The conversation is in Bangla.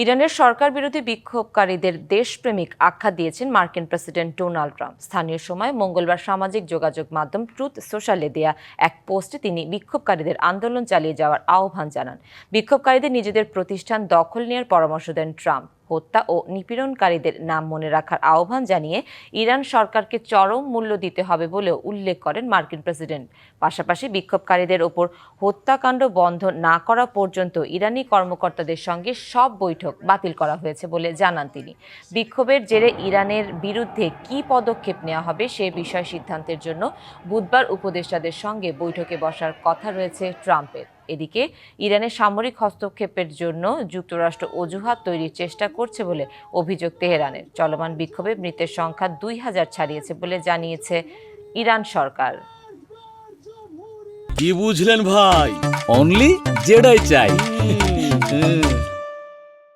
ইরানের সরকার বিরোধী বিক্ষোভকারীদের দেশপ্রেমিক আখ্যা দিয়েছেন মার্কিন প্রেসিডেন্ট ডোনাল্ড ট্রাম্প। স্থানীয় সময় মঙ্গলবার সামাজিক যোগাযোগ মাধ্যম ট্রুথ সোশ্যালে দেয়া এক পোস্টে তিনি বিক্ষোভকারীদের আন্দোলন চালিয়ে যাওয়ার আহ্বান জানান। বিক্ষোভকারীদের নিজেদের প্রতিষ্ঠান দখল নেওয়ার পরামর্শ দেন ট্রাম্প। হত্যা ও নিপীড়নকারীদের নাম মনে রাখার আহ্বান জানিয়ে ইরান সরকারকে চরম মূল্য দিতে হবে বলেও উল্লেখ করেন মার্কিন প্রেসিডেন্ট। পাশাপাশি বিক্ষোভকারীদের ওপর হত্যাকাণ্ড বন্ধ না করা পর্যন্ত ইরানি কর্মকর্তাদের সঙ্গে সব বৈঠক বাতিল করা হয়েছে বলে জানান তিনি। বিক্ষোভের জেরে ইরানের বিরুদ্ধে কী পদক্ষেপ নেওয়া হবে সে বিষয়ে সিদ্ধান্তের জন্য বুধবার উপদেষ্টাদের সঙ্গে বৈঠকে বসার কথা রয়েছে ট্রাম্পের। এদিকে ইরানের সামরিক হস্তক্ষেপের জন্য যুক্তরাষ্ট্র অজুহাত তৈরির চেষ্টা করছে বলে অভিযোগ তেহরানের। চলমান বিক্ষোভে মৃতের সংখ্যা 2000 ছাড়িয়েছে বলে জানিয়েছে ইরান সরকার। কি বুঝলেন ভাই? অনলি যেটাই চাই।